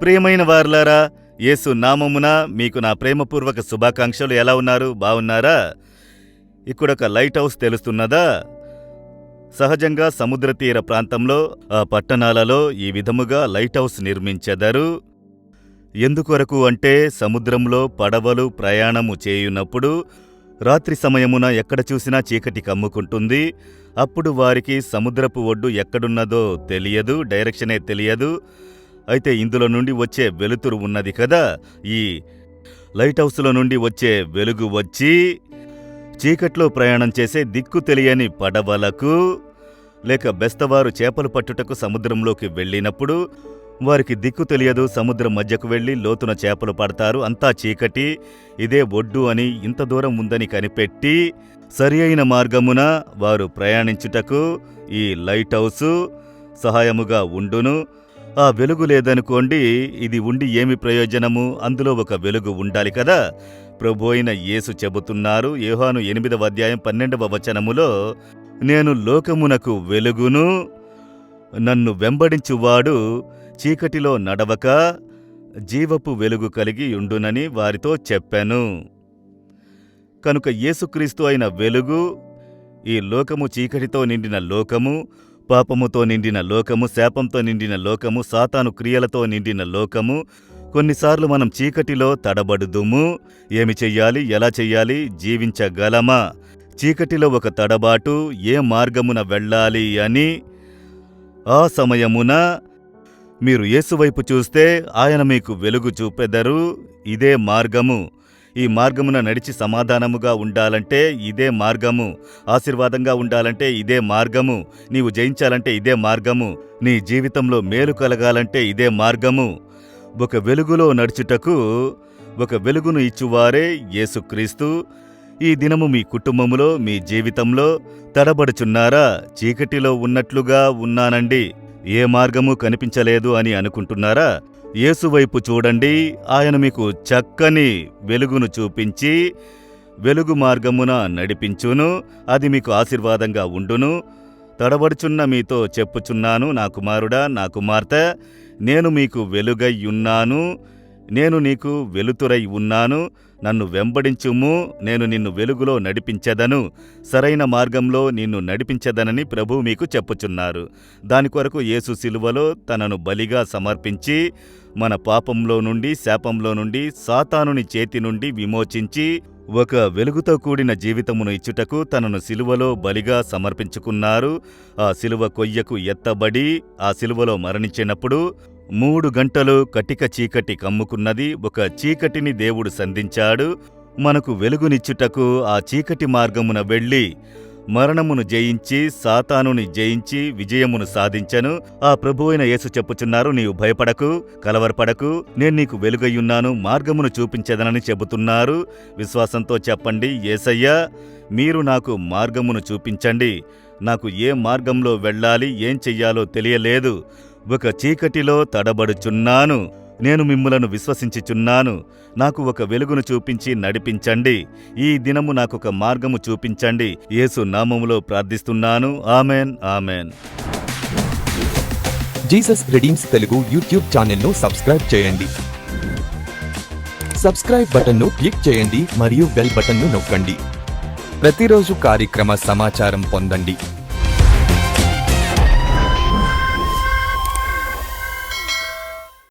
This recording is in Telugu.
ప్రియమైన వారలారా, యేసు నామమున మీకు నా ప్రేమపూర్వక శుభాకాంక్షలు. ఎలా ఉన్నారు? బాగున్నారా? ఇక్కడొక లైట్ హౌస్ తెలుస్తున్నదా? సహజంగా సముద్ర తీర ప్రాంతంలో ఆ పట్టణాలలో ఈ విధముగా లైట్ హౌస్ నిర్మించెదరు. ఎందుకొరకు అంటే సముద్రంలో పడవలు ప్రయాణము చేయునప్పుడు రాత్రి సమయమున ఎక్కడ చూసినా చీకటి కమ్ముకుంటుంది. అప్పుడు వారికి సముద్రపు ఒడ్డు ఎక్కడున్నదో తెలియదు, డైరెక్షనే తెలియదు. అయితే ఇందులో నుండి వచ్చే వెలుతురు ఉన్నది కదా, ఈ లైట్ హౌస్లో నుండి వచ్చే వెలుగు వచ్చి చీకట్లో ప్రయాణం చేసే దిక్కు తెలియని పడవలకు లేక బెస్తవారు చేపలు పట్టుటకు సముద్రంలోకి వెళ్ళినప్పుడు వారికి దిక్కు తెలియదు. సముద్రం మధ్యకు వెళ్ళి లోతున చేపలు పడతారు. అంతా చీకటి, ఇదే ఒడ్డు అని ఇంత దూరం ఉందని కనిపెట్టి సరి అయిన మార్గమున వారు ప్రయాణించుటకు ఈ లైట్ హౌసు సహాయముగా ఉండును. ఆ వెలుగు లేదనుకోండి, ఇది ఉండి ఏమి ప్రయోజనము? అందులో ఒక వెలుగు ఉండాలి కదా. ప్రభు అయిన యేసు చెబుతున్నారు, యోహాను 8వ అధ్యాయం 12వ వచనములో, నేను లోకమునకు వెలుగును, నన్ను వెంబడించువాడు చీకటిలో నడవక జీవపు వెలుగు కలిగి ఉండునని వారితో చెప్పాను. కనుక యేసుక్రీస్తు అయిన వెలుగు, ఈ లోకము చీకటితో నిండిన లోకము, పాపముతో నిండిన లోకము, శాపంతో నిండిన లోకము, సాతాను క్రియలతో నిండిన లోకము. కొన్నిసార్లు మనం చీకటిలో తడబడుదుము. ఏమి చెయ్యాలి? ఎలా చెయ్యాలి? జీవించగలమా? చీకటిలో ఒక తడబాటు, ఏ మార్గమున వెళ్ళాలి అని. ఆ సమయమున మీరు యేసువైపు చూస్తే ఆయన మీకు వెలుగు చూపెదరు. ఇదే మార్గము. ఈ మార్గమున నడిచి సమాధానముగా ఉండాలంటే ఇదే మార్గము, ఆశీర్వాదంగా ఉండాలంటే ఇదే మార్గము, నీవు జయించాలంటే ఇదే మార్గము, నీ జీవితంలో మేలు కలగాలంటే ఇదే మార్గము. ఒక వెలుగులో నడుచుటకు ఒక వెలుగును ఇచ్చువారే యేసుక్రీస్తు. ఈ దినము మీ కుటుంబములో, మీ జీవితంలో తడబడుచున్నారా? చీకటిలో ఉన్నట్లుగా ఉన్నానండి, ఏ మార్గము కనిపించలేదు అని అనుకుంటున్నారా? యేసువైపు చూడండి. ఆయన మీకు చక్కని వెలుగును చూపించి వెలుగు మార్గమున నడిపించును. అది మీకు ఆశీర్వాదంగా ఉండును. తడబడుచున్న మీతో చెప్పుచున్నాను, నా కుమారుడా, నా కుమార్తె, నేను మీకు వెలుగై ఉన్నాను, నేను నీకు వెలుతురై ఉన్నాను. నన్ను వెంబడించుము, నేను నిన్ను వెలుగులో నడిపించెదను, సరైన మార్గంలో నిన్ను నడిపించెదనని ప్రభువు మీకు చెప్పుచున్నారు. దాని కొరకు యేసు శిలువలో తనను బలిగా సమర్పించి మన పాపంలో నుండి, శాపంలో నుండి, సాతానుని చేతి నుండి విమోచించి ఒక వెలుగుతో కూడిన జీవితమును ఇచ్చుటకు తనను శిలువలో బలిగా సమర్పించుకున్నారు. ఆ శిలువ కొయ్యకు ఎత్తబడి ఆ శిలువలో మరణించినప్పుడు 3 గంటలు కటిక చీకటి కమ్ముకున్నది. ఒక చీకటిని దేవుడు సంధించాడు. మనకు వెలుగునిచ్చుటకు ఆ చీకటి మార్గమున వెళ్ళి మరణమును జయించి, సాతానుని జయించి విజయమును సాధించెను. ఆ ప్రభువైన యేసు చెప్పుచున్నారు, నీవు భయపడకు, కలవరపడకు, నేను నీకు వెలుగయ్యున్నాను, మార్గమును చూపించెదనని చెబుతున్నారు. విశ్వాసంతో చెప్పండి, యేసయ్యా, మీరు నాకు మార్గమును చూపించండి. నాకు ఏ మార్గంలో వెళ్ళాలి, ఏం చెయ్యాలో తెలియలేదు. ఒక చీకటిలో తడబడుచున్నాను. నేను మిమ్ములను విశ్వసించుచున్నాను. నాకు ఒక వెలుగును చూపించి నడిపించండి. ఈ దినము నాకొక మార్గము చూపించండి. యేసు నామములో ప్రార్థిస్తున్నాను. Amen, amen. Jesus redeems Telugu YouTube ఛానల్ను సబ్స్క్రైబ్ చేయండి. సబ్స్క్రైబ్ బటన్ను క్లిక్ చేయండి మరియు బెల్ బటన్ను నొక్కండి. ప్రతిరోజు కార్యక్రమ సమాచారం పొందండి.